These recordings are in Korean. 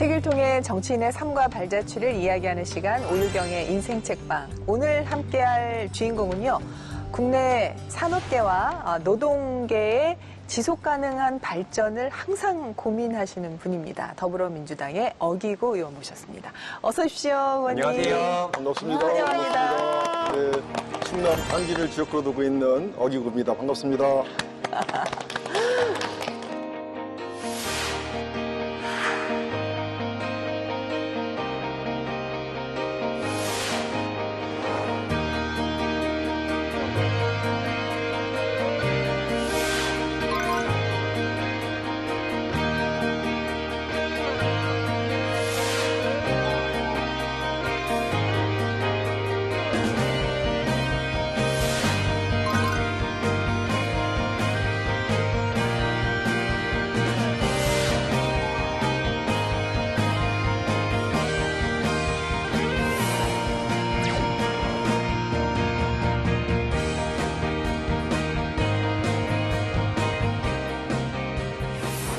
책을 통해 정치인의 삶과 발자취를 이야기하는 시간 오유경의 인생책방. 오늘 함께할 주인공은요. 국내 산업계와 노동계의 지속가능한 발전을 항상 고민하시는 분입니다. 더불어민주당의 어기구 의원 모셨습니다. 어서 오십시오, 의원님. 안녕하세요. 반갑습니다. 환영합니다. 네, 충남 단기를 지역구로 두고 있는 어기구입니다. 반갑습니다.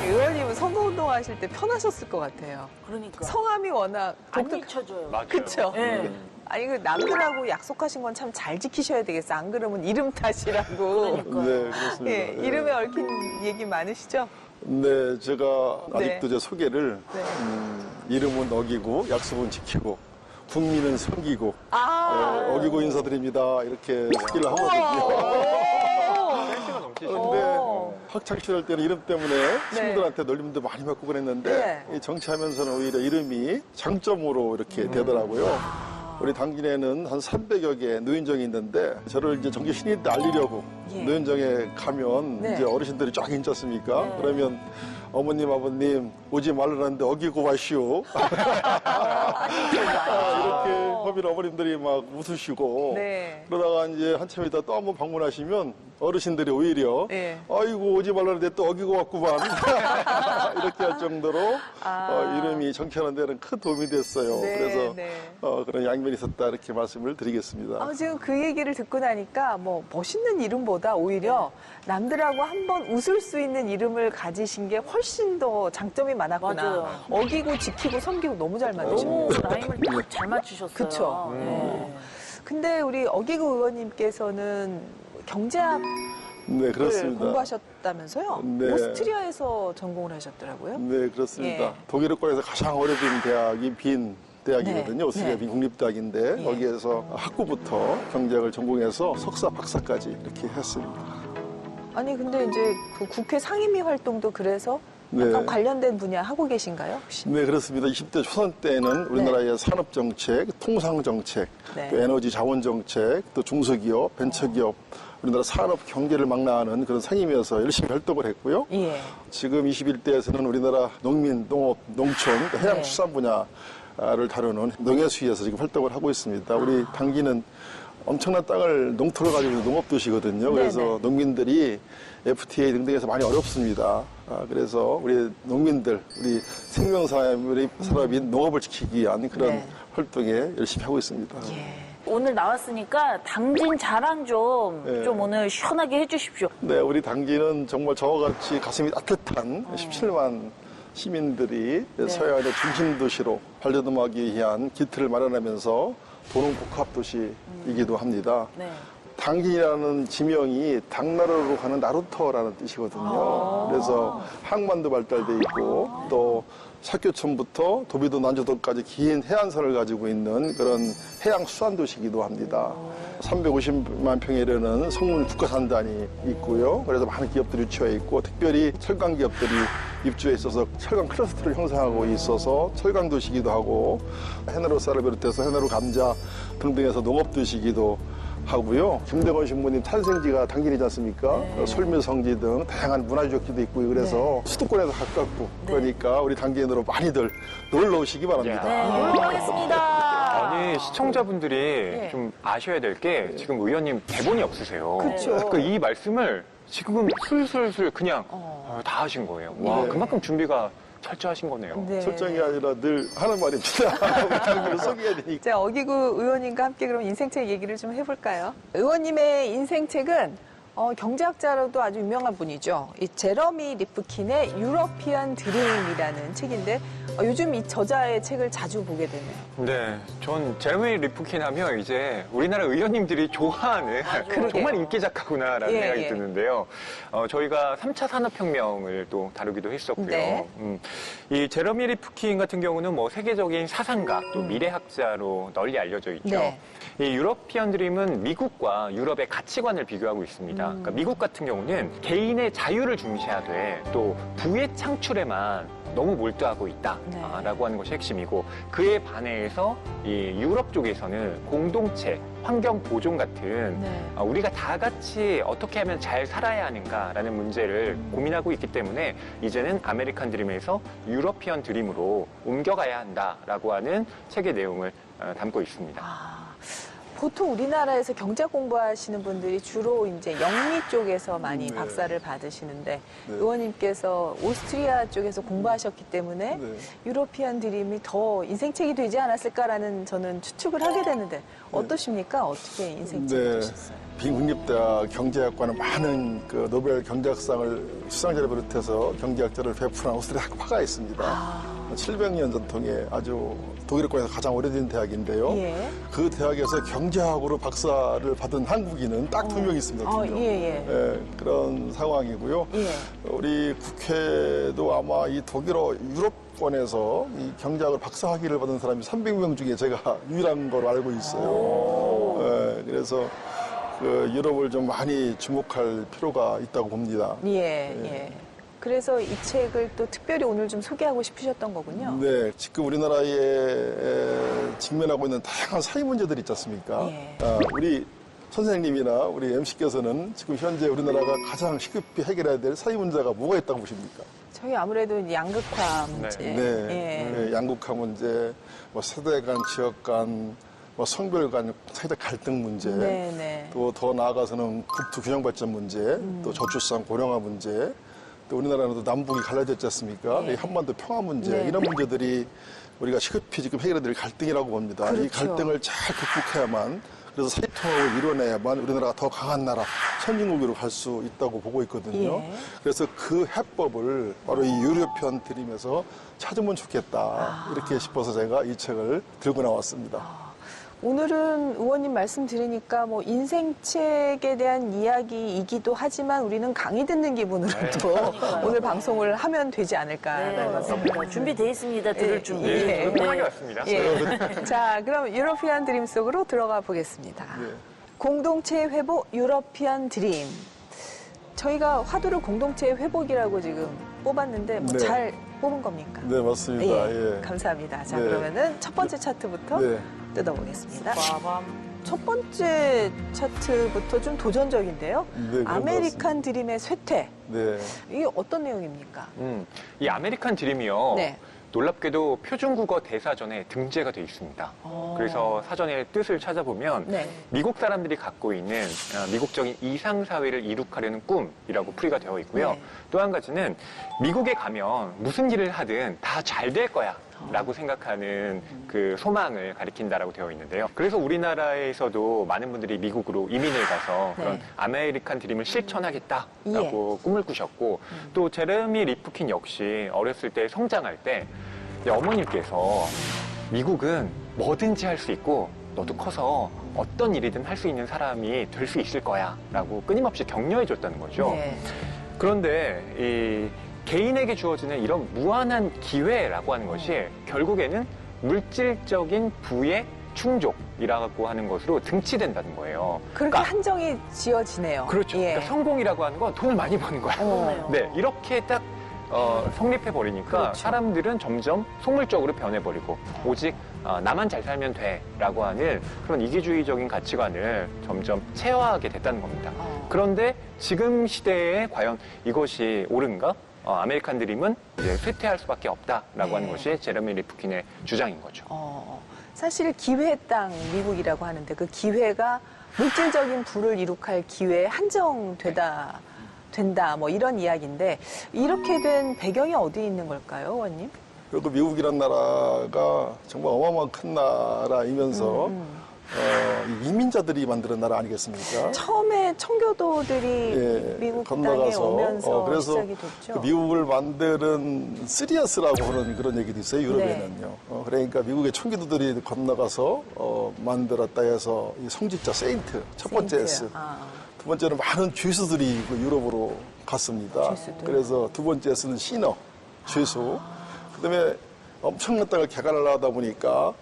의원님은 선거운동 하실 때 편하셨을 것 같아요. 그러니까. 성함이 워낙 안 잊혀져요. 맞아요. 그쵸? 네. 아니, 그 남들하고 약속하신 건 참 잘 지키셔야 되겠어. 안 그러면 이름 탓이라고. 그러니까요. 네, 그렇습니다. 예, 네. 이름에 얽힌 얘기 많으시죠? 네, 제가 네. 아직도 제 소개를 네. 이름은 어기고 약속은 지키고 국민은 섬기고 네, 어기고 인사드립니다. 이렇게 소개를 하거든요. 그런데 학창 시절 때는 이름 때문에 친구들한테 놀림도 많이 받고 그랬는데 네. 이 정치하면서는 오히려 이름이 장점으로 이렇게 되더라고요. 우리 당진에는 한 300여 개 노인정이 있는데 저를 이제 정치 신인 때 알리려고 예. 노인정에 가면 네. 이제 어르신들이 쫙 있지 않습니까? 그러면 어머님, 아버님 오지 말라는데 어기고 와시오. 이렇게 허민 어머님들이 막 웃으시고 네. 그러다가 이제 한참 있다 또 한번 방문하시면 어르신들이 오히려 네. 아이고 오지 말라는데 또 어기고 왔구만 이렇게 할 정도로 이름이 정치하는 데는 큰 도움이 됐어요. 네, 그래서 네. 그런 양면이 있었다 이렇게 말씀을 드리겠습니다. 지금 그 얘기를 듣고 나니까 뭐 멋있는 이름보다 오히려 남들하고 한번 웃을 수 있는 이름을 가지신 게 훨씬 더 장점이 많았구나. 맞아요. 어기고 지키고 섬기고 너무 잘 맞으신 너무 거예요. 라임을 잘 맞추셨어요. 그쵸. 네. 근데 우리 어기구 의원님께서는 경제학을 네, 그렇습니다. 공부하셨다면서요? 네. 오스트리아에서 전공을 하셨더라고요. 네, 그렇습니다. 예. 독일어권에서 가장 오래된 대학이 빈 대학이거든요. 네. 오스트리아 네. 빈 국립대학인데 예. 거기에서 학부부터 경제학을 전공해서 석사, 박사까지 이렇게 했습니다. 아니 근데 이제 그 국회 상임위 활동도 그래서 네. 약간 관련된 분야 하고 계신가요? 혹시? 네, 그렇습니다. 20대 초선 때는 우리나라의 산업정책, 통상정책, 네. 또 에너지 자원정책, 또 중소기업, 벤처기업, 우리나라 산업 경제를 망라하는 그런 상임위에서 열심히 활동을 했고요. 예. 지금 21대에서는 우리나라 농민, 농업, 농촌, 해양수산 분야를 다루는 농해수위에서 지금 활동을 하고 있습니다. 우리 당기는 엄청난 땅을 농토로 가지고 있는 농업도시거든요. 그래서 네네. 농민들이 FTA 등등에서 많이 어렵습니다. 그래서 우리 농민들, 우리 생명산업인 농업을 지키기 위한 그런 네. 활동에 열심히 하고 있습니다. 예. 오늘 나왔으니까 당진 자랑 좀 네. 오늘 시원하게 해주십시오. 네, 우리 당진은 정말 저와 같이 가슴이 따뜻한 17만 시민들이 서해안의 중심 도시로 발돋움하기 위한 기틀을 마련하면서 도농 복합 도시이기도 합니다. 네. 당진이라는 지명이 당나라로 가는 나루터라는 뜻이거든요. 그래서 항만도 발달돼 있고 또 사교천부터 도비도 난조도까지 긴 해안선을 가지고 있는 그런 해양 수산 도시이기도 합니다. 350만 평에 이르는 성문 국가산단이 있고요. 그래서 많은 기업들이 유치해 있고 특별히 철강 기업들이 입주해 있어서 철강 클러스터를 형성하고 있어서 철강 도시이기도 하고 해나루 쌀을 비롯해서 해나루 감자 등등해서 농업 도시이기도 하고요. 김대건 신부님 탄생지가 당진이지 않습니까? 솔묘성지 등 다양한 문화유적지도 있고 그래서 수도권에서 가깝고 그러니까 우리 당진으로 많이들 놀러 오시기 바랍니다. 네, 놀러 오겠습니다. 아니 시청자분들이 좀 아셔야 될 게 지금 의원님 대본이 없으세요. 그쵸. 그러니까 이 말씀을 지금 술술술 그냥 다 하신 거예요. 와, 네. 그만큼 준비가 철저하신 거네요. 네. 설정이 아니라 늘 하는 말입니다. 우리 당진을 소개해야 되니까. 자, 어기구 의원님과 함께 그럼 인생책 얘기를 좀 해볼까요? 의원님의 인생책은 경제학자로도 아주 유명한 분이죠. 이 제러미 리프킨의 유러피언 드림이라는 책인데 요즘 이 저자의 책을 자주 보게 되네요. 네, 전 제레미 리프킨 하면 이제 우리나라 의원님들이 좋아하는 정말 인기 작가구나라는 예, 생각이 예. 드는데요. 저희가 3차 산업혁명을 또 다루기도 했었고요. 네. 이 제레미 리프킨 같은 경우는 뭐 세계적인 사상가 또 미래학자로 널리 알려져 있죠. 네. 이 유러피언 드림은 미국과 유럽의 가치관을 비교하고 있습니다. 그러니까 미국 같은 경우는 개인의 자유를 중시하되 또 부의 창출에만 너무 몰두하고 있다라고 하는 것이 핵심이고, 그에 반해서 이 유럽 쪽에서는 공동체, 환경 보존 같은 우리가 다 같이 어떻게 하면 잘 살아야 하는가라는 문제를 고민하고 있기 때문에 이제는 아메리칸 드림에서 유러피언 드림으로 옮겨가야 한다라고 하는 책의 내용을 담고 있습니다. 보통 우리나라에서 경제 공부하시는 분들이 주로 이제 영미 쪽에서 많이 네. 박사를 받으시는데 네. 의원님께서 오스트리아 쪽에서 공부하셨기 때문에 네. 유러피언 드림이 더 인생책이 되지 않았을까라는 저는 추측을 하게 되는데 어떠십니까? 어떻게 인생책이 네. 되셨어요? 빈국립대학 경제학과는 많은 그 노벨 경제학상을 수상자를 비롯해서 경제학자를 배출한 오스트리아 학파가 있습니다. 700년 전통의 아주 독일권에서 가장 오래된 대학인데요. 예. 그 대학에서 경제학으로 박사를 받은 한국인은 딱 2명 있습니다. 2명. 예. 그런 상황이고요. 예. 우리 국회도 아마 이 독일어 유럽권에서 이 경제학을 박사학위를 받은 사람이 300명 중에 제가 유일한 걸로 알고 있어요. 그래서 그 유럽을 좀 많이 주목할 필요가 있다고 봅니다. 예. 그래서 이 책을 또 특별히 오늘 좀 소개하고 싶으셨던 거군요. 네, 지금 우리나라에 직면하고 있는 다양한 사회 문제들이 있지 않습니까? 예. 우리 선생님이나 우리 MC께서는 지금 현재 우리나라가 가장 시급히 해결해야 될 사회 문제가 뭐가 있다고 보십니까? 저희 아무래도 이제 양극화 문제. 네, 양극화 문제, 뭐 세대 간, 지역 간, 뭐 성별 간 사회적 갈등 문제, 네. 또 더 나아가서는 국토 균형 발전 문제, 또 저출산 고령화 문제, 또 우리나라는 또 남북이 갈라졌지 않습니까? 이 한반도 평화 문제, 이런 문제들이 우리가 시급히 지금 해결해야 될 갈등이라고 봅니다. 그렇죠. 이 갈등을 잘 극복해야만, 그래서 사회통합을 이뤄내야만 우리나라가 더 강한 나라, 선진국으로 갈 수 있다고 보고 있거든요. 예. 그래서 그 해법을 바로 이 유러피언 드림에서 찾으면 좋겠다. 이렇게 싶어서 제가 이 책을 들고 나왔습니다. 오늘은 의원님 말씀 들으니까 뭐 인생책에 대한 이야기이기도 하지만 우리는 강의 듣는 기분으로 또 오늘 방송을 하면 되지 않을까라는 맞습니다. 준비되어 있습니다. 들을 준비. 예. 저도 편하게 왔습니다. 자, 그럼 유러피언 드림 속으로 들어가 보겠습니다. 네. 공동체 회복 유러피언 드림. 저희가 화두를 공동체 회복이라고 지금 뽑았는데 뭐 네. 잘 뽑은 겁니까? 네, 맞습니다. 예. 감사합니다. 자, 네. 그러면은 첫 번째 차트부터 네. 뜯어보겠습니다. 첫 번째 차트부터 좀 도전적인데요. 네, 아메리칸 드림의 쇠퇴. 네. 이게 어떤 내용입니까? 이 아메리칸 드림이요. 네. 놀랍게도 표준국어 대사전에 등재가 돼 있습니다. 그래서 사전의 뜻을 찾아보면 네. 미국 사람들이 갖고 있는 미국적인 이상사회를 이룩하려는 꿈이라고 풀이가 되어 있고요. 네. 또 한 가지는 미국에 가면 무슨 일을 하든 다 잘 될 거야. 라고 생각하는 그 소망을 가리킨다라고 되어 있는데요. 그래서 우리나라에서도 많은 분들이 미국으로 이민을 가서 그런 네. 아메리칸 드림을 실천하겠다라고 꿈을 꾸셨고, 또 제레미 리프킨 역시 어렸을 때 성장할 때 어머님께서 미국은 뭐든지 할 수 있고 너도 커서 어떤 일이든 할 수 있는 사람이 될 수 있을 거야 라고 끊임없이 격려해 줬다는 거죠. 네. 그런데 이 개인에게 주어지는 이런 무한한 기회라고 하는 것이 결국에는 물질적인 부의 충족이라고 하는 것으로 등치된다는 거예요. 그렇게 한정이 지어지네요. 그렇죠. 예. 그러니까 성공이라고 하는 건 돈을 많이 버는 거야. 네, 이렇게 딱 성립해버리니까 그렇죠. 사람들은 점점 속물적으로 변해버리고 오직 나만 잘 살면 돼라고 하는 그런 이기주의적인 가치관을 점점 체화하게 됐다는 겁니다. 그런데 지금 시대에 과연 이것이 옳은가? 아메리칸 드림은 이제 쇠퇴할 수밖에 없다라고 하는 것이 제레미 리프킨의 주장인 거죠. 사실 기회의 땅 미국이라고 하는데 그 기회가 물질적인 부를 이룩할 기회에 한정된다 뭐 이런 이야기인데 이렇게 된 배경이 어디 있는 걸까요, 의원님? 그리고 미국이란 나라가 정말 어마어마한 큰 나라이면서 이 이민자들이 만드는 나라 아니겠습니까? 처음에 청교도들이 예, 미국 땅에 건너가서, 오면서 그래서 시작이 됐죠. 그 미국을 만드는 시리어스라고 하는 그런 얘기도 있어요, 유럽에는요. 네. 그러니까 미국의 청교도들이 건너가서 만들었다 해서 이 성직자 세인트, 첫 번째 세인트. S. 아. 두 번째는 많은 죄수들이 그 유럽으로 갔습니다. 죄수들. 그래서 두 번째 S는 시너, 죄수. 그다음에 엄청난 땅을 개간을 하다 보니까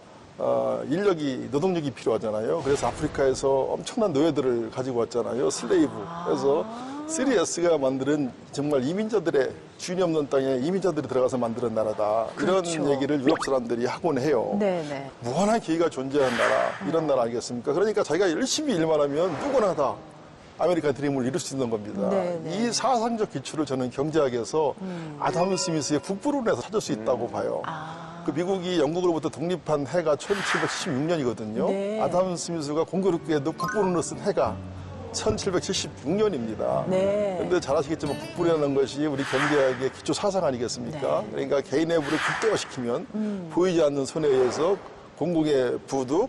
노동력이 필요하잖아요. 그래서 아프리카에서 엄청난 노예들을 가지고 왔잖아요. 슬레이브. 그래서 3S가 만드는 정말 이민자들의 주인이 없는 땅에 이민자들이 들어가서 만드는 나라다. 그렇죠. 이런 얘기를 유럽 사람들이 하곤 해요. 네네. 무한한 기회가 존재하는 나라, 이런 나라 아니겠습니까? 그러니까 자기가 열심히 일만 하면 누구나 다 아메리칸 드림을 이룰 수 있는 겁니다. 네네. 이 사상적 기초를 저는 경제학에서 아담 스미스의 북부론에서 찾을 수 있다고 봐요. 그 미국이 영국으로부터 독립한 해가 1776년이거든요. 네. 아담 스미스가 공교롭게도 북부론으로 쓴 해가 1776년입니다. 네. 그런데 잘 아시겠지만 북부론이라는 것이 우리 경제학의 기초 사상 아니겠습니까? 네. 그러니까 개인의 부를 극대화시키면 보이지 않는 손에 의해서 공공의 부도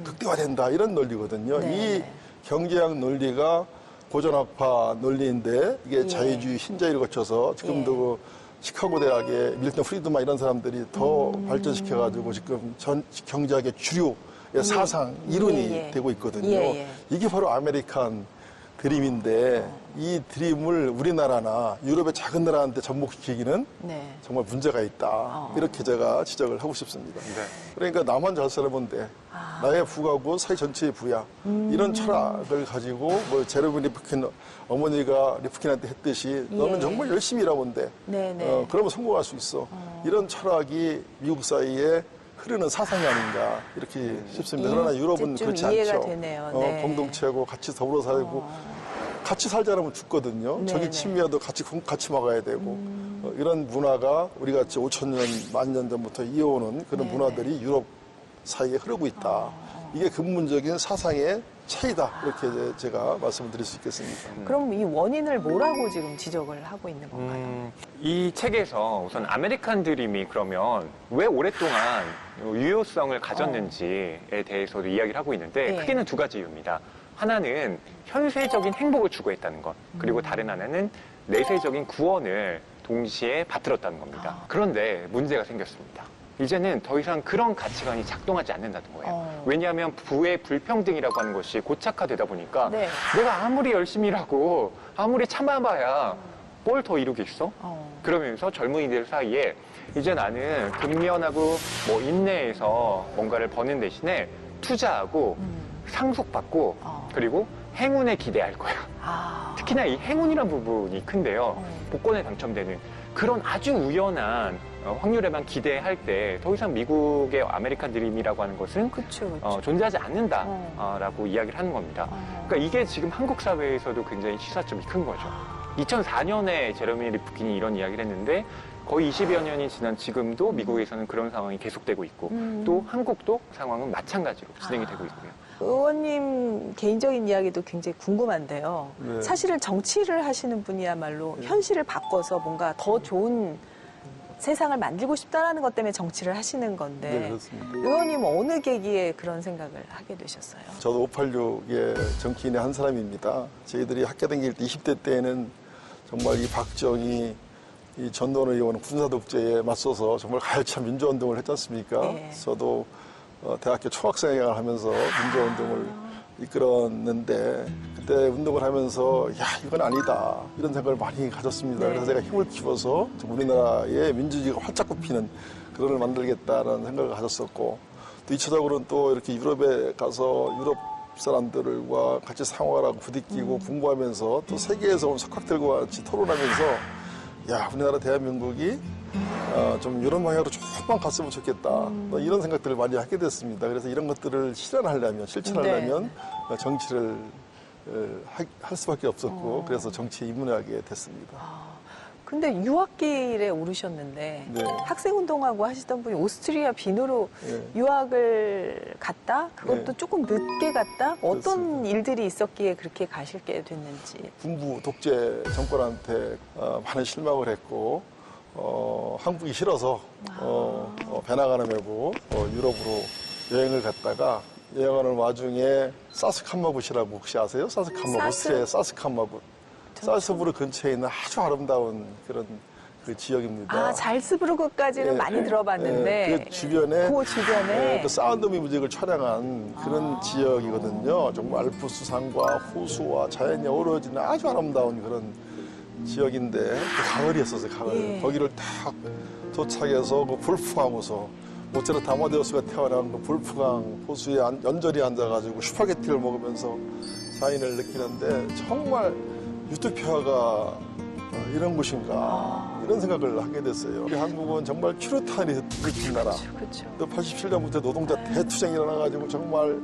극대화된다 이런 논리거든요. 네. 이 경제학 논리가 고전학파 논리인데 이게 예. 자유주의 신자유를 거쳐서 지금도 예. 그 시카고 대학의 밀턴 프리드만 이런 사람들이 더 발전시켜가지고 지금 전 경제학의 주류의 사상 이론이 예, 예. 되고 있거든요. 예, 예. 이게 바로 아메리칸 드림인데 이 드림을 우리나라나 유럽의 작은 나라한테 접목시키기는 네. 정말 문제가 있다. 이렇게 제가 지적을 하고 싶습니다. 네. 그러니까 나만 잘 살아면 돼. 나의 부가고 사회 전체의 부야. 이런 철학을 가지고 뭐 제레미 리프킨 어머니가 리프킨한테 했듯이 너는 예. 정말 열심히 일하면 돼. 네네. 그러면 성공할 수 있어. 이런 철학이 미국 사이에 흐르는 사상이 아닌가 이렇게 싶습니다. 그러나 유럽은 좀 그렇지 이해가 않죠. 되네요. 네. 공동체하고 같이 더불어 살고 같이 살자라면 죽거든요. 네네. 저기 침미와도 같이 먹어야 되고 이런 문화가 우리 같이 5,000년, 10,000년 전부터 이어오는 그런 네네. 문화들이 유럽 사이에 흐르고 있다. 이게 근본적인 사상의 차이다. 이렇게 이제 제가 말씀을 드릴 수 있겠습니다. 그럼 이 원인을 뭐라고 지금 지적을 하고 있는 건가요? 이 책에서 우선 아메리칸 드림이 그러면 왜 오랫동안 유효성을 가졌는지에 대해서도 이야기를 하고 있는데 네. 크게는 두 가지 이유입니다. 하나는 현세적인 행복을 추구했다는 것, 그리고 다른 하나는 내세적인 구원을 동시에 받들었다는 겁니다. 그런데 문제가 생겼습니다. 이제는 더 이상 그런 가치관이 작동하지 않는다는 거예요. 왜냐하면 부의 불평등이라고 하는 것이 고착화되다 보니까 네. 내가 아무리 열심히 일하고 아무리 참아봐야 뭘 더 이루겠어? 그러면서 젊은이들 사이에 이제 나는 근면하고 뭐 인내해서 뭔가를 버는 대신에 투자하고 상속받고 그리고 행운에 기대할 거야. 특히나 이 행운이란 부분이 큰데요. 복권에 당첨되는 그런 아주 우연한 확률에만 기대할 때 더 이상 미국의 아메리칸 드림이라고 하는 것은 그렇죠. 존재하지 않는다라고 이야기를 하는 겁니다. 그러니까 이게 지금 한국 사회에서도 굉장히 시사점이 큰 거죠. 2004년에 제레미 리프킨이 이런 이야기를 했는데 거의 20여 년이 지난 지금도 미국에서는 그런 상황이 계속되고 있고 또 한국도 상황은 마찬가지로 진행이 되고 있고요. 의원님 개인적인 이야기도 굉장히 궁금한데요. 네. 사실은 정치를 하시는 분이야말로 현실을 바꿔서 뭔가 더 좋은 세상을 만들고 싶다라는 것 때문에 정치를 하시는 건데 네, 그렇습니다. 의원님 어느 계기에 그런 생각을 하게 되셨어요? 저도 586의 정치인의 한 사람입니다. 저희들이 학교 다닐 때 20대 때에는 정말 이 박정희, 이 전두환 의원 군사독재에 맞서서 정말 가열찬 민주화운동을 했지 않습니까? 네. 저도 대학교 총학생회를 하면서 민주화운동을 이끌었는데 그때 운동을 하면서 야 이건 아니다 이런 생각을 많이 가졌습니다. 네. 그래서 제가 힘을 키워서 우리나라의 민주주의가 활짝 굽히는 그런 걸 만들겠다라는 생각을 가졌었고 또 2차적으로는 또 이렇게 유럽에 가서 유럽 사람들과 같이 상호하고 부딪히고 공부하면서 또 세계에서 온 석학들과 같이 토론하면서 야 우리나라 대한민국이 좀 이런 방향으로 조금만 갔으면 좋겠다. 뭐 이런 생각들을 많이 하게 됐습니다. 그래서 이런 것들을 실천하려면 정치를 할 수밖에 없었고 그래서 정치에 입문하게 됐습니다. 근데 유학길에 오르셨는데 네. 학생운동하고 하시던 분이 오스트리아 빈으로 네. 유학을 갔다? 그것도 네. 조금 늦게 갔다? 어떤 그렇습니다. 일들이 있었기에 그렇게 가실게 됐는지. 군부 독재 정권한테 많은 실망을 했고 한국이 싫어서 배낭 하나 메고 유럽으로 여행을 갔다가 여행하는 와중에 사스칸마굿이라고 혹시 아세요? 사스칸마굿의 사스칸마굿. 살스부르 근처에 있는 아주 아름다운 그런 그 지역입니다. 아, 잘스부르크까지는 예, 많이 들어봤는데. 그 주변에 그 주변에. 그 사운드 오브 뮤직을 촬영한 그런 지역이거든요. 정말 알프스 산과 호수와 자연이 어우러지는 아주 아름다운 그런 지역인데 그 가을이었었어요. 가을. 예. 거기를 딱 도착해서 그 볼프강호소 모차르트 아마데우스가 태어난 그 볼프강 호수에 연절히 앉아가지고 슈파게티를 먹으면서 자연을 느끼는데 정말 유토피아가 이런 곳인가 이런 생각을 하게 됐어요. 우리 한국은 정말 큐르탄이 느낀 나라. 그렇죠. 또 87년부터 노동자 대투쟁이 일어나가지고 정말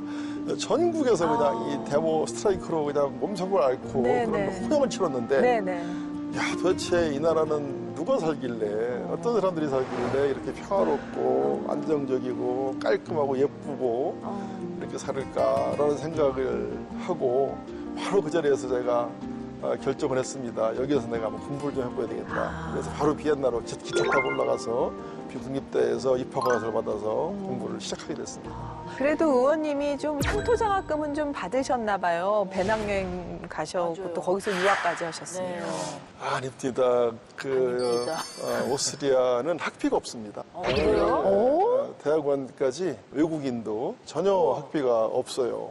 전국에서 그냥 이 데모 스트라이크로 그냥 몸속을 앓고 네, 그런 네. 혼영을 치렀는데 네네. 야 도대체 이 나라는 누가 살길래 어떤 사람들이 살길래 이렇게 평화롭고 안정적이고 깔끔하고 예쁘고 이렇게 살을까라는 생각을 하고 바로 그 자리에서 제가 결정을 했습니다. 여기에서 내가 한번 공부를 좀 해봐야 되겠다. 그래서 바로 비엔나로 기차 타고 올라가서 국립대에서 입학허가를 받아서 공부를 시작하게 됐습니다. 그래도 의원님이 좀 향토장학금은 좀 받으셨나 봐요. 배낭여행 가셨고 맞아요. 또 거기서 유학까지 하셨으니까. 네. 아닙니다. 아닙니다. 오스트리아는 학비가 없습니다. 그래요? 대학원까지 외국인도 전혀 학비가 없어요.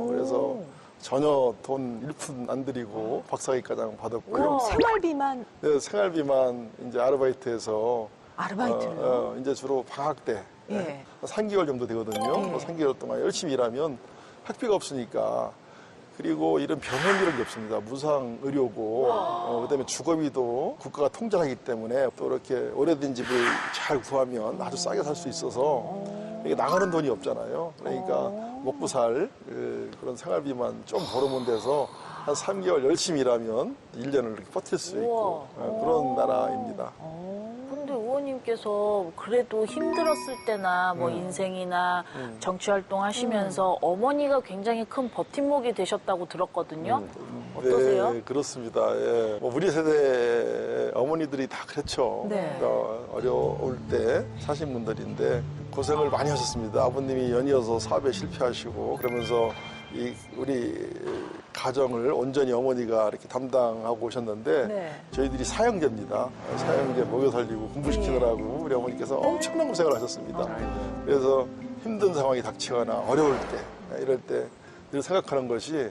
그래서 전혀 돈 1푼 안 들이고 박사학위과정 받았고요. 생활비만 네, 생활비만 이제 아르바이트해서 아르바이트를. 이제 주로 방학 때 예. 3개월 정도 되거든요. 예. 3개월 동안 열심히 일하면 학비가 없으니까 그리고 이런 병원 이런 게 없습니다. 무상 의료고 그다음에 주거비도 국가가 통제하기 때문에 또 이렇게 오래된 집을 잘 구하면 아주 싸게 살 수 있어서 이게 나가는 돈이 없잖아요. 그러니까 먹고 살 그런 생활비만 좀 벌어본 데서 한 3개월 열심히 일하면 1년을 이렇게 버틸 수 있고 그런 나라입니다. 근데 의원님께서 그래도 힘들었을 때나 뭐 인생이나 정치 활동 하시면서 어머니가 굉장히 큰 버팀목이 되셨다고 들었거든요. 어떠세요? 네, 그렇습니다. 예. 뭐 우리 세대 어머니들이 다 그렇죠. 네. 어려울 때 사신 분들인데 고생을 많이 하셨습니다. 아버님이 연이어서 사업에 실패하시고 그러면서 우리 가정을 온전히 어머니가 이렇게 담당하고 오셨는데 네. 저희들이 사형제입니다. 사형제 먹여 살리고 공부시키느라고 우리 어머니께서 엄청난 고생을 하셨습니다. 그래서 힘든 상황이 닥치거나 어려울 때 이럴 때 늘 생각하는 것이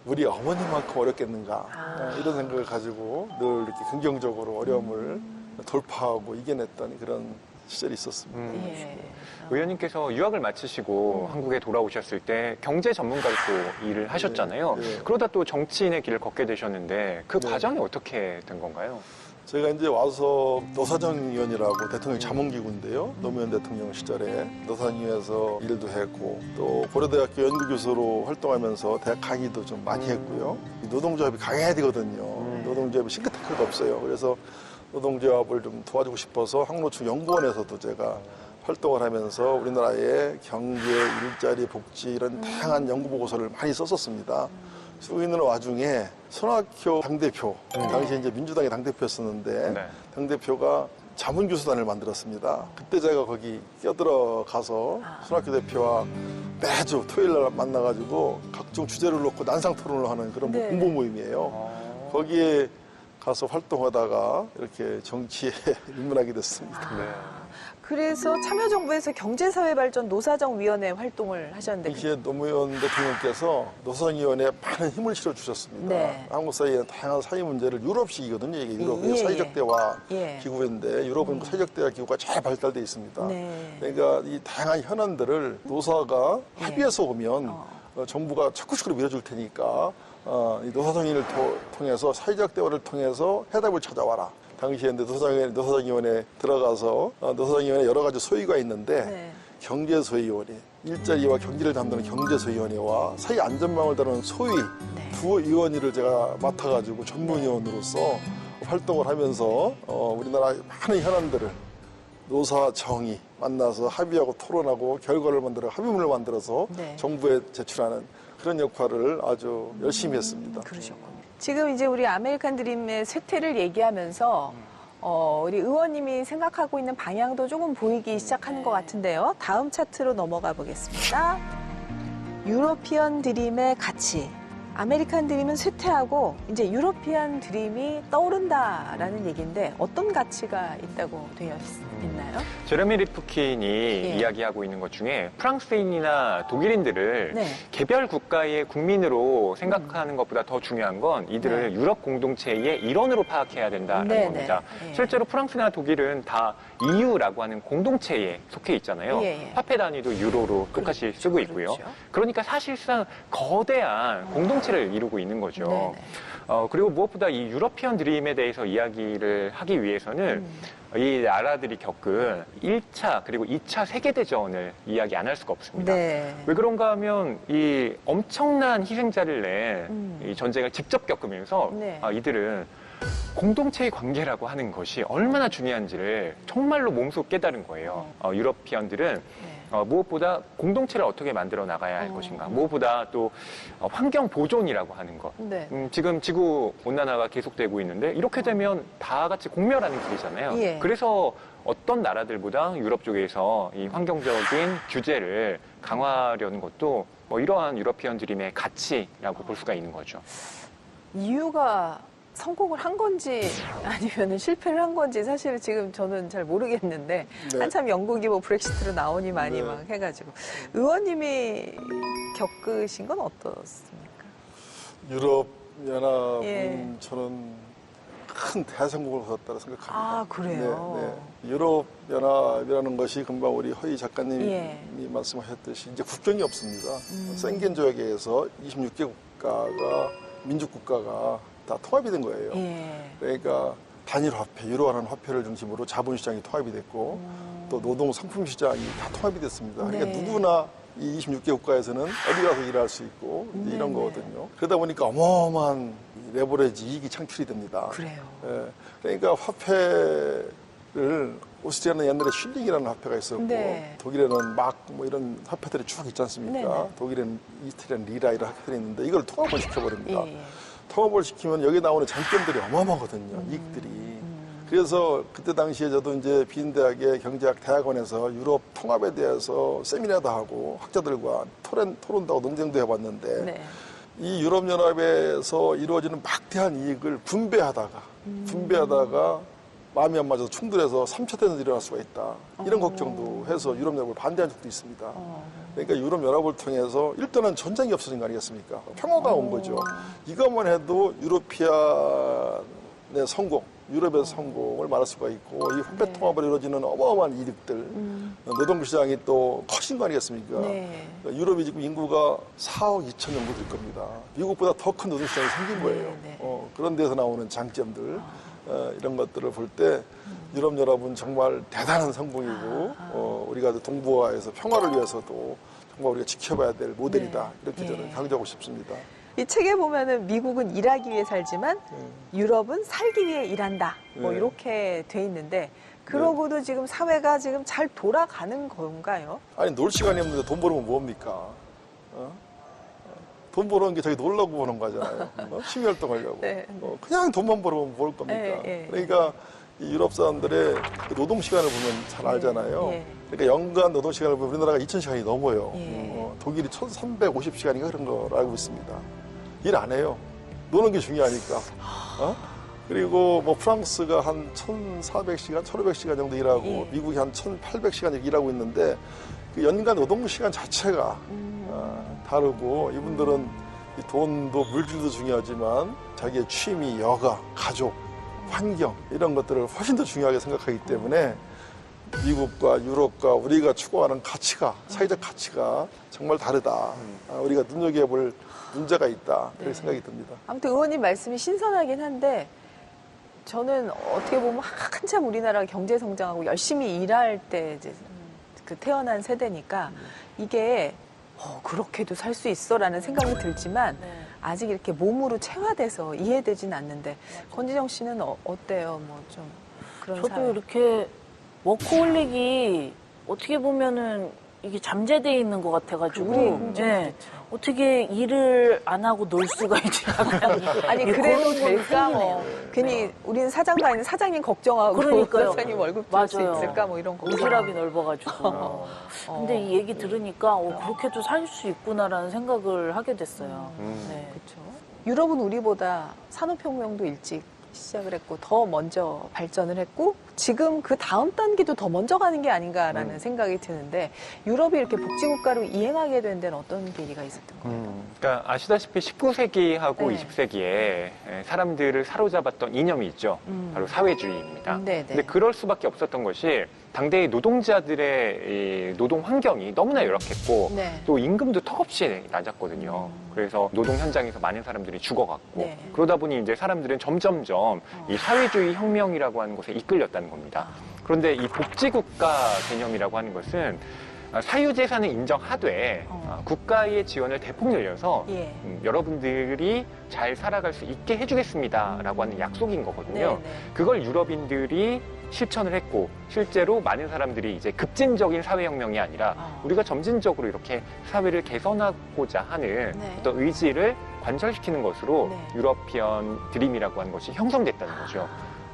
우리 어머니만큼 어렵겠는가 이런 생각을 가지고 늘 이렇게 긍정적으로 어려움을 돌파하고 이겨냈던 그런 시절이 있었습니다. 예. 의원님께서 유학을 마치시고 한국에 돌아오셨을 때 경제 전문가로 또 일을 하셨잖아요. 네, 네. 그러다 또 정치인의 길을 걷게 되셨는데 그 네. 과정이 어떻게 된 건가요? 제가 이제 와서 노사정위원이라고 대통령 자문기구인데요. 노무현 대통령 시절에 노사정위에서 일도 했고 또 고려대학교 연구교수로 활동하면서 대학 강의도 좀 많이 했고요. 노동조합이 강해야 되거든요. 노동조합이 싱크탱크가 없어요. 그래서 노동조합을 좀 도와주고 싶어서 항로충 연구원에서도 제가 활동을 하면서 우리나라의 경제, 일자리, 복지 이런 다양한 연구 보고서를 많이 썼었습니다. 쓰고 있는 와중에 손학규 당대표, 당시에 이제 민주당의 당대표였었는데 네. 당대표가 자문교수단을 만들었습니다. 그때 제가 거기 껴들어가서 손학규 대표와 매주 토요일 날 만나가지고 각종 주제를 놓고 난상 토론을 하는 그런 네. 공보 모임이에요. 거기에 가서 활동하다가 이렇게 정치에 입문하게 됐습니다. 네. 그래서 참여정부에서 경제사회발전 노사정위원회 활동을 하셨는데 당시에 노무현 대통령께서 노사정위원회에 많은 힘을 실어주셨습니다. 네. 한국 사회의 다양한 사회 문제를 유럽식이거든요. 이게 유럽의 예, 사회적 대화 예. 기구인데 유럽은 사회적 대화 기구가 잘 발달돼 있습니다. 네. 그러니까 이 다양한 현안들을 노사가 합의해서 오면 정부가 적극적으로 밀어줄 테니까 이 노사정위를 통해서 사회적 대화를 통해서 해답을 찾아와라. 당시에 노사정위원회에 들어가서 노사정위원회 여러 가지 소위가 있는데 네. 경제소위원회, 일자리와 경제를 담당하는 경제소위원회와 사회안전망을 다루는 소위 두 위원회를 제가 맡아가지고 전문위원으로서 활동을 하면서 우리나라 많은 현안들을 노사정의 만나서 합의하고 토론하고 결과를 만들어 합의문을 만들어서 네. 정부에 제출하는 그런 역할을 아주 열심히 했습니다. 그러셨군요. 지금 이제 우리 아메리칸 드림의 쇠퇴를 얘기하면서 우리 의원님이 생각하고 있는 방향도 조금 보이기 시작하는 것 같은데요. 다음 차트로 넘어가 보겠습니다. 유러피언 드림의 가치, 아메리칸 드림은 쇠퇴하고 이제 유러피안 드림이 떠오른다라는 얘기인데 어떤 가치가 있다고 되어 있나요? 제레미 리프킨이 예. 이야기하고 있는 것 중에 프랑스인이나 독일인들을 네. 개별 국가의 국민으로 생각하는 것보다 더 중요한 건 이들을 유럽 공동체의 일원으로 파악해야 된다는 네, 겁니다. 네. 예. 실제로 프랑스나 독일은 다 EU라고 하는 공동체에 속해 있잖아요. 예, 예. 화폐 단위도 유로로 똑같이 쓰고 있고요. 그렇죠. 그러니까 사실상 거대한 공동체를 이루고 있는 거죠. 네네. 그리고 무엇보다 이 유러피언 드림에 대해서 이야기를 하기 위해서는 이 나라들이 겪은 1차 그리고 2차 세계대전을 이야기 안 할 수가 없습니다. 네. 왜 그런가 하면 이 엄청난 희생자를 낸 이 전쟁을 직접 겪으면서 네. 이들은 공동체의 관계라고 하는 것이 얼마나 중요한지를 정말로 몸소 깨달은 거예요. 유러피언들은 네. 무엇보다 공동체를 어떻게 만들어 나가야 할 것인가, 무엇보다 또 환경 보존이라고 하는 것. 네. 지금 지구 온난화가 계속되고 있는데 이렇게 되면 다 같이 공멸하는 길이잖아요. 예. 그래서 어떤 나라들보다 유럽 쪽에서 이 환경적인 규제를 강화하려는 것도 뭐 이러한 유러피언 드림의 가치라고 볼 수가 있는 거죠. 이유가 성공을 한 건지 아니면 실패를 한 건지 사실 지금 저는 잘 모르겠는데 네. 한참 영국이 뭐 브렉시트로 나오니 많이 네. 막 해가지고 의원님이 겪으신 건 어떻습니까? 유럽 연합은 예. 저는 큰 대성공을 거뒀다고 생각합니다. 아, 그래요? 네, 네. 유럽 연합이라는 것이 금방 우리 허희 작가님이 예. 말씀하셨듯이 이제 국경이 없습니다. 생겐 조약에 의해서 26개 국가가 민족 국가가 다 통합이 된 거예요. 예. 그러니까 단일 화폐, 유로라는 화폐를 중심으로 자본시장이 통합이 됐고 또 노동 상품 시장이 다 통합이 됐습니다. 그러니까 네. 누구나 이 26개 국가에서는 어디 가서 일할 수 있고 이제 이런 네, 거거든요. 그러다 보니까 어마어마한 레버리지 이익이 창출이 됩니다. 그래요. 예, 그러니까 화폐를 오스트리아는 옛날에 쉴링이라는 화폐가 있었고 네. 독일에는 막 뭐 이런 화폐들이 쭉 있지 않습니까? 네네. 독일에는 이스트리아는 리라 이런 화폐들이 있는데 이걸 통합을 시켜버립니다. 예, 예. 통합을 시키면 여기 나오는 장점들이 어마어마하거든요. 이익들이. 그래서 그때 당시에 저도 이제 비인대학의 경제학 대학원에서 유럽 통합에 대해서 세미나도 하고 학자들과 토론도 하고 논쟁도 해봤는데 네. 이 유럽연합에서 이루어지는 막대한 이익을 분배하다가 마음이 안 맞아서 충돌해서 3차 대전이 일어날 수가 있다. 이런 걱정도 해서 유럽연합을 반대한 적도 있습니다. 그러니까 유럽연합을 통해서 일단은 전쟁이 없어진 거 아니겠습니까? 평화가 온 거죠. 이것만 해도 유러피안의 성공, 유럽의 성공을 말할 수가 있고 이 화폐 통합으로 이루어지는 어마어마한 이득들, 노동시장이 또 커진 거 아니겠습니까? 네. 그러니까 유럽이 지금 인구가 4억 2천 정도 될 겁니다. 미국보다 더 큰 노동시장이 생긴 거예요. 네. 그런 데서 나오는 장점들, 이런 것들을 볼 때 유럽연합은 정말 대단한 성공이고 우리가 동북아에서 평화를 위해서도 정말 우리가 지켜봐야 될 모델이다. 이렇게 저는 강조하고 싶습니다. 이 책에 보면은 미국은 일하기 위해 살지만 유럽은 살기 위해 일한다. 뭐 네. 이렇게 돼 있는데 그러고도 지금 사회가 지금 잘 돌아가는 건가요? 아니 놀 시간이 없는데 돈 벌으면 뭡니까? 돈 버는 게 저기 놀라고 버는 거잖아요. 취미활동 하려고. 네. 그냥 돈만 벌으면 뭘 겁니까? 예. 그러니까 이 유럽 사람들의 그 노동 시간을 보면 잘 알잖아요. 예. 그러니까 연간 노동 시간을 보면 우리나라가 2,000시간이 넘어요. 예. 독일이 1,350시간인가 그런 걸 알고 있습니다. 일 안 해요. 노는 게 중요하니까. 그리고 뭐 프랑스가 한 1,400시간, 1,500시간 정도 일하고 예. 미국이 한 1,800시간 일하고 있는데 그 연간 노동 시간 자체가 다르고 이분들은 이 돈도 물질도 중요하지만 자기의 취미, 여가, 가족, 환경 이런 것들을 훨씬 더 중요하게 생각하기 때문에 미국과 유럽과 우리가 추구하는 가치가 사회적 가치가 정말 다르다. 우리가 눈여겨볼 문제가 있다. 이렇게 생각이 듭니다. 아무튼 의원님 말씀이 신선하긴 한데 저는 어떻게 보면 한참 우리나라가 경제 성장하고 열심히 일할 때 이제 그 태어난 세대니까 이게 그렇게도 살 수 있어라는 생각이 들지만 아직 이렇게 몸으로 체화돼서 이해되진 않는데 권지정 씨는 어때요? 뭐 좀 그런 저도 사회. 이렇게 워커홀릭이 어떻게 보면은 이게 잠재돼 있는 것 같아가지고 우리 공주는 예. 그렇죠. 어떻게 일을 안 하고 놀 수가 있지? 아니 예, 그래도 그런 건 될까 뭐 생기네요. 괜히 우리는 사장도 아닌 사장님 걱정하고 그러니까요. 사장님 월급 줄 수 맞아요. 있을까 뭐 이런 걱정. 오지랖이 넓어가지고. 근데 이 얘기 들으니까 그렇게도 살 수 있구나라는 생각을 하게 됐어요. 네. 그렇죠. 유럽은 우리보다 산업혁명도 일찍 시작을 했고 더 먼저 발전을 했고 지금 그 다음 단계도 더 먼저 가는 게 아닌가라는 생각이 드는데 유럽이 이렇게 복지국가로 이행하게 된 데는 어떤 계기가 있었던 거예요? 그러니까 아시다시피 19세기하고 네. 20세기에 사람들을 사로잡았던 이념이 있죠. 바로 사회주의입니다. 네, 네. 근데 그럴 수밖에 없었던 것이 당대의 노동자들의 이 노동 환경이 너무나 열악했고 네. 또 임금도 턱없이 낮았거든요. 그래서 노동 현장에서 많은 사람들이 죽어갔고 네. 그러다 보니 이제 사람들은 점점점 이 사회주의 혁명이라고 하는 것에 이끌렸다는 겁니다. 그런데 이 복지국가 개념이라고 하는 것은 사유재산을 인정하되 국가의 지원을 대폭 늘려서 예. 여러분들이 잘 살아갈 수 있게 해주겠습니다라고 하는 약속인 거거든요. 네, 네. 그걸 유럽인들이 실천을 했고 실제로 많은 사람들이 이제 급진적인 사회혁명이 아니라 우리가 점진적으로 이렇게 사회를 개선하고자 하는 네. 어떤 의지를 관철시키는 것으로 네. 유러피언 드림이라고 하는 것이 형성됐다는 거죠.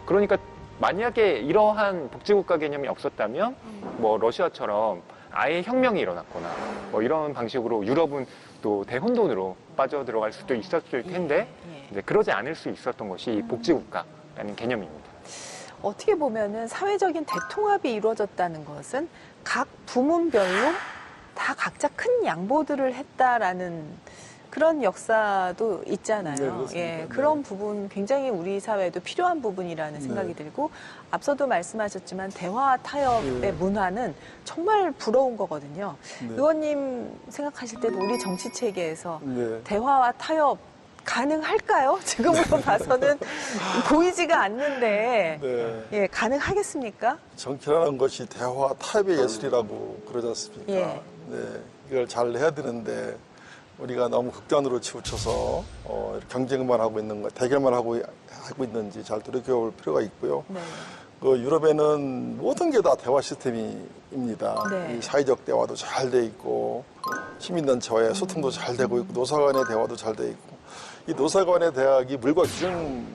그러니까 만약에 이러한 복지국가 개념이 없었다면 뭐 러시아처럼 아예 혁명이 일어났거나 뭐 이런 방식으로 유럽은 또 대혼돈으로 빠져들어갈 수도 있었을 텐데 예. 이제 그러지 않을 수 있었던 것이 이 복지국가라는 개념입니다. 어떻게 보면은 사회적인 대통합이 이루어졌다는 것은 각 부문별로 다 각자 큰 양보들을 했다라는 그런 역사도 있잖아요. 네, 그렇습니다. 예, 네. 그런 부분 굉장히 우리 사회에도 필요한 부분이라는 생각이 들고 앞서도 말씀하셨지만 대화 타협의 네. 문화는 정말 부러운 거거든요. 네. 의원님 생각하실 때도 우리 정치 체계에서 네. 대화와 타협 가능할까요? 지금으로 봐서는 보이지가 않는데 네. 예, 가능하겠습니까? 정치라는 것이 대화 타협의 예술이라고 그러지 않습니까? 예. 네, 이걸 잘 해야 되는데 우리가 너무 극단으로 치우쳐서 이렇게 경쟁만 하고 있는 거, 대결만 하고 있는지 잘 돌이켜볼 필요가 있고요. 네. 그 유럽에는 모든 게 다 대화 시스템입니다. 네. 이 사회적 대화도 잘 돼 있고 시민단체와의 소통도 잘 되고 있고 노사 간의 대화도 잘 돼 있고 이 노사 간의 대학이 물과 기준의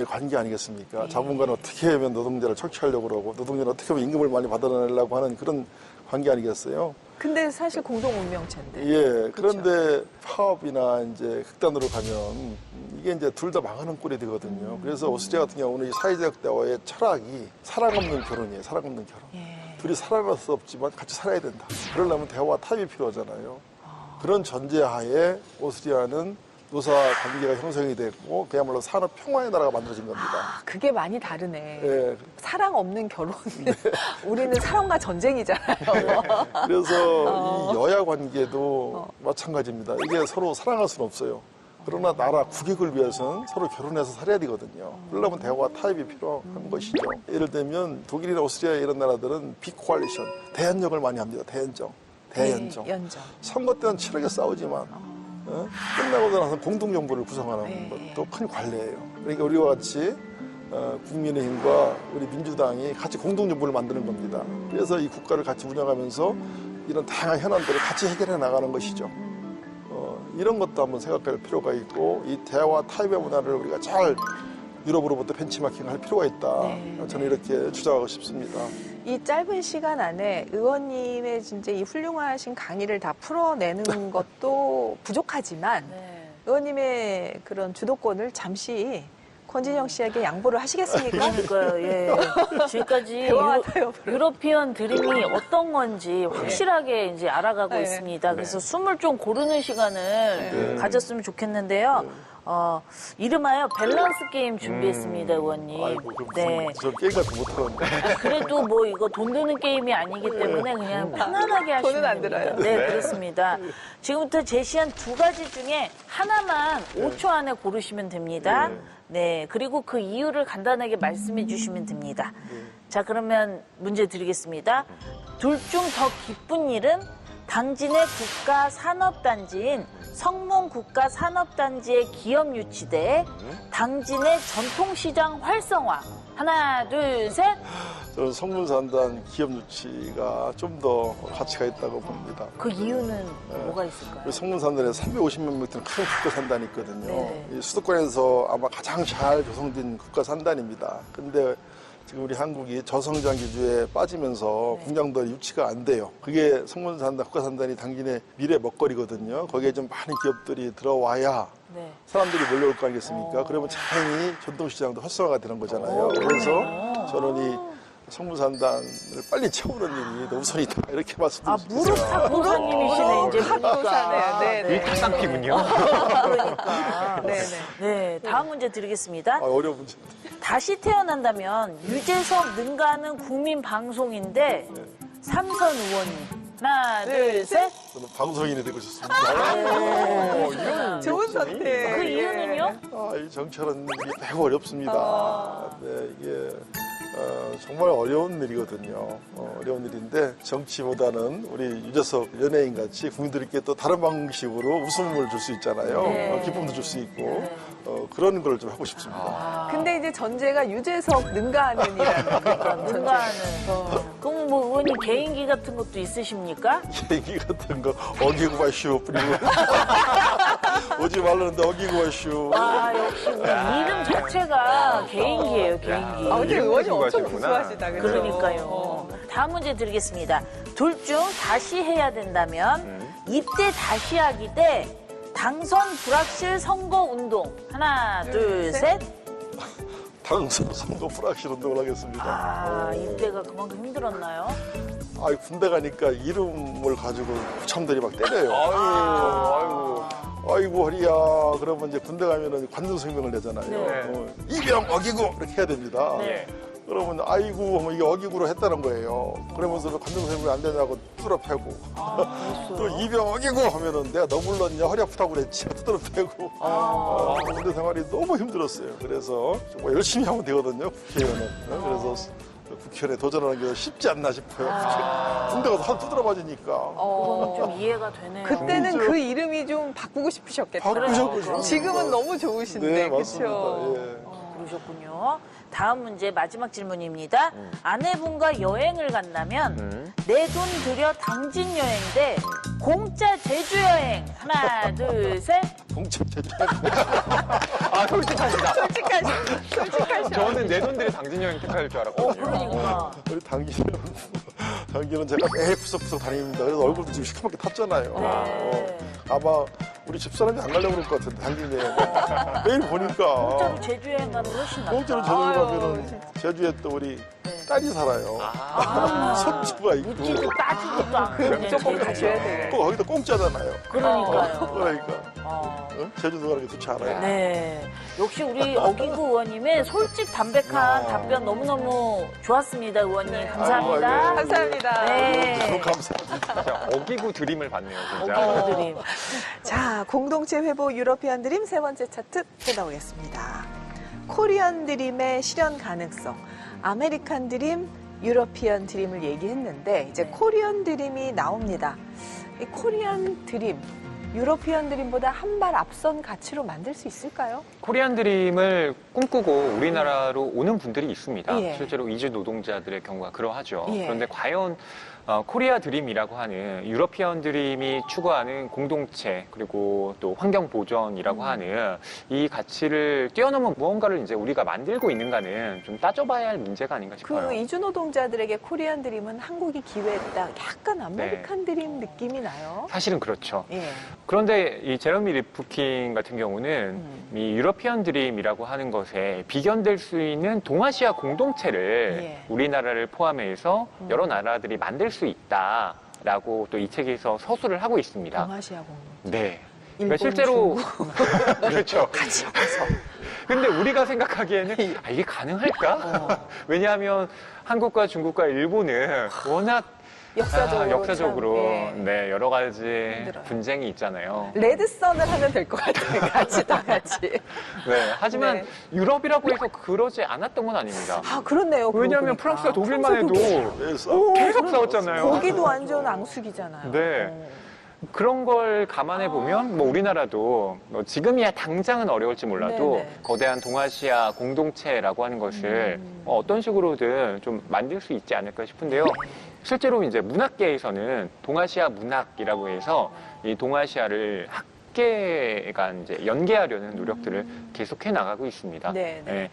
관계 아니겠습니까? 네. 자본가는 어떻게 하면 노동자를 착취하려고 그러고 노동자는 어떻게 하면 임금을 많이 받아내려고 하는 그런 관계 아니겠어요? 근데 사실 공동 운명체인데. 예. 그런데 파업이나 이제 극단으로 가면 이게 이제 둘 다 망하는 꼴이 되거든요. 그래서 오스트리아 같은 경우는 이 사회적 대화의 철학이 사랑 없는 결혼이에요. 사랑 없는 결혼. 예. 둘이 살아갈 수 없지만 같이 살아야 된다. 그러려면 대화와 타협이 필요하잖아요. 그런 전제하에 오스트리아는 노사 관계가 형성이 됐고 그야말로 산업 평화의 나라가 만들어진 겁니다. 아, 그게 많이 다르네. 예. 사랑 없는 결혼. 우리는 사랑과 전쟁이잖아요. 그래서 이 여야 관계도 마찬가지입니다. 이게 서로 사랑할 수는 없어요. 그러나 나라 국익을 위해서는 서로 결혼해서 살아야 되거든요. 그러려면 대화와 타협이 필요한 것이죠. 예를 들면 독일이나 오스트리아 이런 나라들은 빅코알리션, 대연정을 많이 합니다. 대연정. 연정. 선거 때는 치열하게 싸우지만 끝나고 나서 공동정부를 구성하는 네. 것도 큰 관례예요. 그러니까 우리와 같이 국민의힘과 우리 민주당이 같이 공동정부를 만드는 겁니다. 그래서 이 국가를 같이 운영하면서 이런 다양한 현안들을 같이 해결해 나가는 것이죠. 이런 것도 한번 생각할 필요가 있고 이 대화 타협의 문화를 우리가 잘 유럽으로부터 벤치마킹 할 필요가 있다. 네. 저는 이렇게 주장하고 싶습니다. 이 짧은 시간 안에 의원님의 진짜 이 훌륭하신 강의를 다 풀어내는 것도 부족하지만 네. 의원님의 그런 주도권을 잠시 권진영 씨에게 양보를 하시겠습니까? 그러니까요. 예. 지금까지 대화와 타협으로. 유러피언 드림이 어떤 건지 확실하게 이제 알아가고 네. 있습니다. 그래서 숨을 좀 고르는 시간을 가졌으면 좋겠는데요. 이름하여 밸런스 게임 준비했습니다, 의원님. 아이고, 그럼 네. 저 게임 같은 거 못하는데. 그래도 뭐 이거 돈 드는 게임이 아니기 때문에 그냥 편안하게 하시면 돈은 안 됩니다. 들어요. 네, 그렇습니다. 지금부터 제시한 두 가지 중에 하나만 5초 안에 고르시면 됩니다. 네, 그리고 그 이유를 간단하게 말씀해 주시면 됩니다. 자, 그러면 문제 드리겠습니다. 둘 중 더 기쁜 일은 당진의 국가산업단지인 성문국가산업단지의 기업 유치대, 당진의 전통시장 활성화. 하나, 둘, 셋. 저는 성문산단 기업 유치가 좀 더 가치가 있다고 봅니다. 그 이유는 뭐가 있을까요? 우리 성문산단에 350만 명 되는 큰 국가산단이 있거든요. 네. 이 수도권에서 아마 가장 잘 조성된 국가산단입니다. 근데 지금 우리 한국이 저성장 기주에 빠지면서 공장들이 유치가 안 돼요. 그게 성문산단, 국가산단이 당진의 미래 먹거리거든요. 거기에 좀 많은 기업들이 들어와야 네. 사람들이 몰려올 거 아니겠습니까? 그러면 자연히 전통시장도 활성화가 되는 거잖아요. 그래서 저는 이 성문산단을 빨리 채우는 일이 더 우선이다 이렇게 말씀드립니다. 무릎팍 도사님이시네, 이제 도사네요. 네, 네. 이 닭상피군요. 그러니까. 네, 네. 네, 다음 문제 드리겠습니다. 어려운 문제. 다시 태어난다면 유재석 능가하는 국민 방송인데 삼선 의원님. 하나, 둘, 셋. 저는 방송인이 되고 싶습니다. 좋은 선택. 그 이유는요? 이 정치하는 일이 매우 어렵습니다. 네, 이게 정말 어려운 일이거든요. 어려운 일인데 정치보다는 우리 유재석 연예인 같이 국민들께 또 다른 방식으로 웃음을 줄 수 있잖아요. 네. 기쁨도 줄 수 있고 그런 걸 좀 하고 싶습니다. 근데 이제 전제가 유재석 능가하는이라는 능가하는. 그럼 뭐 의원님 개인기 같은 것도 있으십니까? 얘기 같은 거 어기고 마시오 뿌리고 오지 말라는데 어기고 마시오. 아, 역시 우리 이름 자체가 개인기예요, 개인기. 아, 근데 의원이 엄청 구수하시구나. 구수하시다, 그죠? 그러니까요. 다음 문제 드리겠습니다. 둘 중 다시 해야 된다면 입대 다시 하기 대 당선 불확실 선거 운동. 하나, 둘, 셋. 당선 선거 불확실 운동을 하겠습니다. 아, 입대가 그만큼 힘들었나요? 군대 가니까 이름을 가지고 부참들이 막 때려요. 아이고 허리야. 그러면 이제 군대 가면은 관등성명을 내잖아요. 네. 이병 어기고 이렇게 해야 됩니다. 네. 그러면 아이고 하면 이게 어기고로 했다는 거예요. 그러면서 관등성명이 안 되냐고 두드러 패고 또 이병 어기고 하면은 내가 너 불렀냐 허리 아프다고 그랬지 두드러 패고 군대 생활이 너무 힘들었어요. 그래서 정말 열심히 하면 되거든요. 국회의원은. 그래서 국회의원에 도전하는 게 쉽지 않나 싶어요. 군대 가서 하도 두드러 맞으니까. 그거는 좀 이해가 되네요. 그때는 진짜. 그 이름이 좀 바꾸고 싶으셨겠다. 바꾸셨군요. 지금은 너무 좋으신데, 네, 그렇죠? 맞습니다. 예. 그러셨군요. 다음 문제 마지막 질문입니다. 아내분과 여행을 간다면 내 돈 들여 당진 여행 대 공짜 제주 여행. 하나, 둘, 셋. 공짜 제주. 아, 솔직하시다. 솔직하셔. 저는 내 돈들이 당진 여행 택할 줄 알았거든요. 그러니까. 우리 당기는 제가 매일 푸석푸석 다닙니다. 그래서 얼굴도 지금 시커멓게 탔잖아요. 아마 우리 집사람이 안 가려고 그럴 것 같은데 당기네. 매일 보니까. 공짜로 제주 여행 가는 게 훨씬 낫다. 공짜로 제주 가면은 제주에 또 우리 딸이 살아요. 손주가 있고. 묻지도 따지지도 않고 그냥 무조건 제주 가셔야 여행. 돼요. 또 거기다 공짜잖아요. 그러니까요. 그러니까. 어. 응? 제주도 가는 게 좋지 않아요? 네. 역시 우리 어기구 의원님의 솔직 담백한 답변 너무너무 좋았습니다, 의원님. 감사합니다. 아이고, 감사합니다. 네. 너무 감사합니다. 진짜 어기구 드림을 받네요, 진짜. 어기구 드림. 자, 공동체 회복 유러피안 드림 세 번째 차트 펴나오겠습니다. 코리안 드림의 실현 가능성, 아메리칸 드림, 유러피안 드림을 얘기했는데 이제 코리안 드림이 나옵니다. 이 코리안 드림, 유러피안 드림보다 한 발 앞선 가치로 만들 수 있을까요? 코리안 드림을 꿈꾸고 우리나라로 오는 분들이 있습니다. 예. 실제로 이주 노동자들의 경우가 그러하죠. 예. 그런데 과연 코리아 드림이라고 하는 유러피안 드림이 추구하는 공동체 그리고 또 환경 보전이라고 하는 이 가치를 뛰어넘은 무언가를 이제 우리가 만들고 있는가는 좀 따져봐야 할 문제가 아닌가 싶어요. 그 이주 노동자들에게 코리안 드림은 한국이 기회했다. 약간 아메리칸 드림 느낌이 나요. 사실은 그렇죠. 예. 그런데 이 제러미 리프킨 같은 경우는 이 유러피안 드림이라고 하는 것에 비견될 수 있는 동아시아 공동체를 예. 우리나라를 포함해서 여러 나라들이 만들 수 있다라고 또 이 책에서 서술을 하고 있습니다. 동아시아 공동. 네. 일본, 그러니까 실제로 중국. 그렇죠. 같이 와서. 근데 우리가 생각하기에는 이게 가능할까? 왜냐하면 한국과 중국과 일본은 워낙 역사적으로. 역사적으로 참, 예. 네, 여러 가지 힘들어요. 분쟁이 있잖아요. 레드선을 하면 될 것 같아요. 같이 다 같이. 네, 하지만 네. 유럽이라고 해서 그러지 않았던 건 아닙니다. 아, 그렇네요. 그러고 왜냐하면 보니까. 프랑스와 독일만 해도 그래서 계속 싸웠잖아요. 거기도 완전 앙숙이잖아요. 네. 그런 걸 감안해 보면 뭐 우리나라도 뭐 지금이야 당장은 어려울지 몰라도 네네. 거대한 동아시아 공동체라고 하는 것을 어떤 식으로든 좀 만들 수 있지 않을까 싶은데요. 실제로 이제 문학계에서는 동아시아 문학이라고 해서 이 동아시아를 학계가 이제 연계하려는 노력들을 계속해 나가고 있습니다. 네, 네. 예.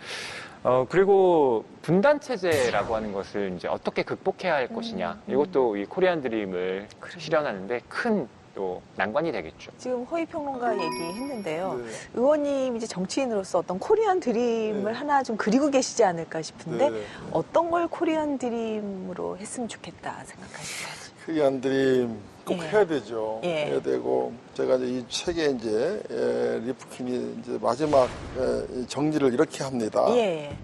그리고 분단 체제라고 하는 것을 이제 어떻게 극복해야 할 것이냐. 이것도 이 코리안 드림을 실현하는데 큰 또 난관이 되겠죠. 지금 허위 평론가 얘기했는데요. 네. 의원님 이제 정치인으로서 어떤 코리안 드림을 네. 하나 좀 그리고 계시지 않을까 싶은데 네. 어떤 걸 코리안 드림으로 했으면 좋겠다 생각하시나요? 코리안 드림 꼭 예. 해야 되죠. 예. 해야 되고 제가 이제 이 책에 이제 리프킨이 이제 마지막 정리를 이렇게 합니다. 예.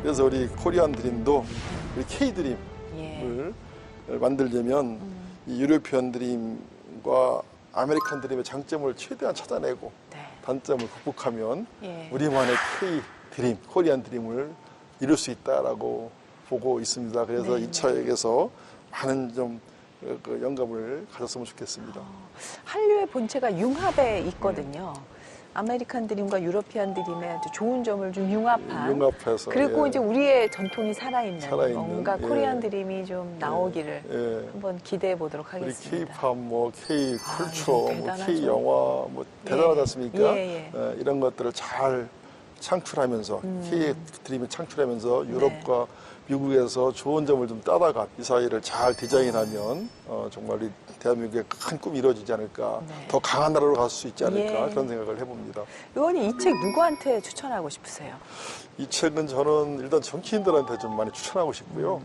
그래서 우리 코리안 드림도 우리 K 드림을 예. 만들려면 이 유로피안 드림과 아메리칸 드림의 장점을 최대한 찾아내고 네. 단점을 극복하면 예. 우리만의 K 드림, 코리안 드림을 이룰 수 있다라고 보고 있습니다. 그래서 네, 이 책에서 많은 좀 그 영감을 가졌으면 좋겠습니다. 한류의 본체가 융합에 있거든요. 아메리칸 드림과 유러피안 드림의 아주 좋은 점을 좀 융합한. 융합해서 그리고 예. 이제 우리의 전통이 살아있는, 살아있는, 뭔가 예. 코리안 드림이 좀 나오기를 예. 한번 기대해 보도록 우리 하겠습니다. K-팝, 뭐 K-컬처, 아, 뭐 대단하죠. K-영화 뭐 대단하지 않습니까? 예, 예. 이런 것들을 잘 창출하면서 K 드림을 창출하면서 유럽과 미국에서 좋은 점을 좀 따다가 이 사이를 잘 디자인하면 정말 이 대한민국의 큰 꿈이 이루어지지 않을까, 네. 더 강한 나라로 갈 수 있지 않을까 예. 그런 생각을 해봅니다. 의원님 이 책 누구한테 추천하고 싶으세요? 이 책은 저는 일단 정치인들한테 좀 많이 추천하고 싶고요.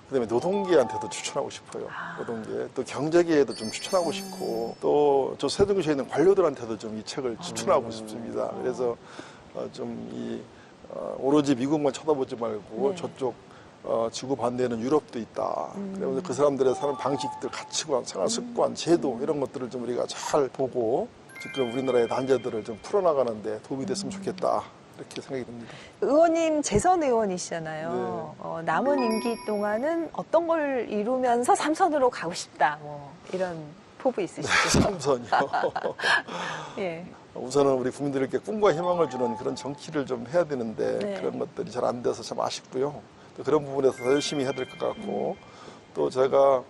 그다음에 노동계한테도 추천하고 싶어요. 노동계, 또 경제계에도 좀 추천하고 싶고, 또 저 세종시에 있는 관료들한테도 좀 이 책을 추천하고 싶습니다. 그래서 좀 오로지 미국만 쳐다보지 말고 네. 저쪽 지구 반대에는 유럽도 있다. 그래서 그 사람들의 사는 방식들, 가치관, 생활 습관, 제도 이런 것들을 좀 우리가 잘 보고 지금 우리나라의 난제들을 좀 풀어나가는데 도움이 됐으면 좋겠다. 이렇게 생각이 듭니다. 의원님 재선 의원이시잖아요. 네. 남은 임기 동안은 어떤 걸 이루면서 삼선으로 가고 싶다. 뭐 이런 포부 있으시죠? 삼선이요. 예. 우선은 우리 국민들에게 꿈과 희망을 주는 그런 정치를 좀 해야 되는데 네. 그런 것들이 잘 안 돼서 참 아쉽고요. 또 그런 부분에서 더 열심히 해야 될 것 같고 또 제가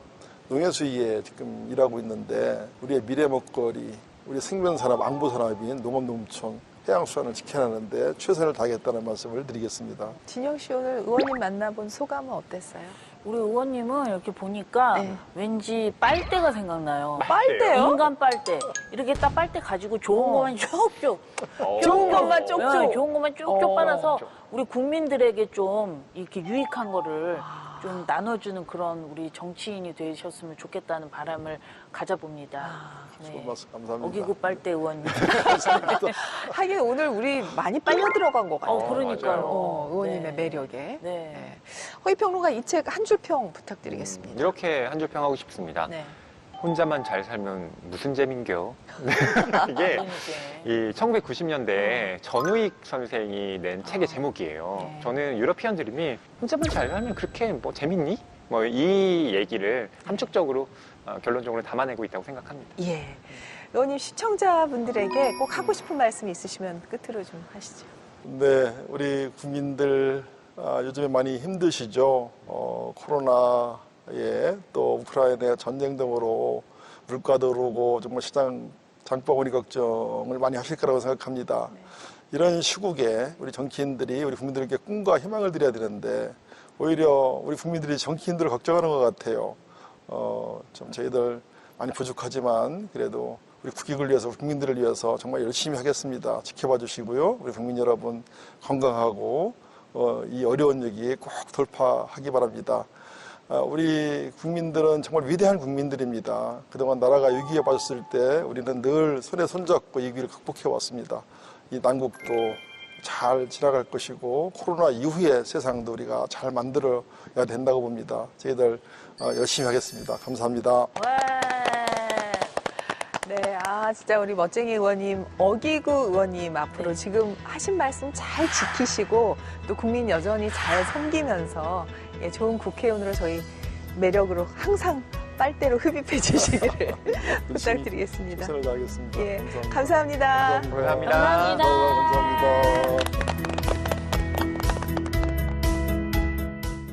농해수위에 지금 일하고 있는데 우리의 미래 먹거리, 우리 생명산업, 안보산업인 농업농촌, 해양수산을 지켜내는데 최선을 다하겠다는 말씀을 드리겠습니다. 진영 씨 오늘 의원님 만나본 소감은 어땠어요? 우리 의원님은 이렇게 보니까 네. 왠지 빨대가 생각나요. 빨대요? 인간 빨대. 이렇게 딱 빨대 가지고 좋은 것만 쭉쭉. 좋은 것만 쪽쪽. 네, 좋은 것만 쭉쭉 어. 빨아서 우리 국민들에게 좀 이렇게 유익한 거를 좀 나눠주는 그런 우리 정치인이 되셨으면 좋겠다는 바람을 가져봅니다. 좋은 말씀 감사합니다. 어기구 빨대 의원님. 하긴 오늘 우리 많이 빨려 들어간 것 같아요. 그러니까요. 의원님의 네. 매력에. 네. 허위평론가 이 책 한 줄 평 부탁드리겠습니다. 이렇게 한 줄 평하고 싶습니다. 네. 혼자만 잘 살면 무슨 재민겨? 이게 이 1990년대에 전우익 선생이 낸 책의 제목이에요. 네. 저는 유러피안 드림이 혼자만 잘 살면 그렇게 뭐 재밌니? 뭐 이 얘기를 함축적으로 결론적으로 담아내고 있다고 생각합니다. 예. 의원님 시청자분들에게 꼭 하고 싶은 말씀이 있으시면 끝으로 좀 하시죠. 네, 우리 국민들 요즘에 많이 힘드시죠. 코로나에 또 우크라이나 전쟁 등으로 물가도 오르고 정말 시장 장바구니 걱정을 많이 하실 거라고 생각합니다. 이런 시국에 우리 정치인들이 우리 국민들에게 꿈과 희망을 드려야 되는데 오히려 우리 국민들이 정치인들을 걱정하는 것 같아요. 좀 저희들 많이 부족하지만 그래도 우리 국익을 위해서, 우리 국민들을 위해서 정말 열심히 하겠습니다. 지켜봐 주시고요. 우리 국민 여러분 건강하고 이 어려운 여기에 꼭 돌파하기 바랍니다. 우리 국민들은 정말 위대한 국민들입니다. 그동안 나라가 위기에 빠졌을 때 우리는 늘 손에 손잡고 이 위기를 극복해 왔습니다. 이 난국도 잘 지나갈 것이고 코로나 이후의 세상도 우리가 잘 만들어야 된다고 봅니다. 저희들 열심히 하겠습니다. 감사합니다. 네, 진짜 우리 멋쟁이 의원님, 어기구 의원님 앞으로 지금 하신 말씀 잘 지키시고 또 국민 여전히 잘 섬기면서 좋은 국회의원으로 저희 매력으로 항상 빨대로 흡입해 주시기를 부탁드리겠습니다. 최선을 다하겠습니다. 예, 감사합니다. 감사합니다. 감사합니다. 감사합니다.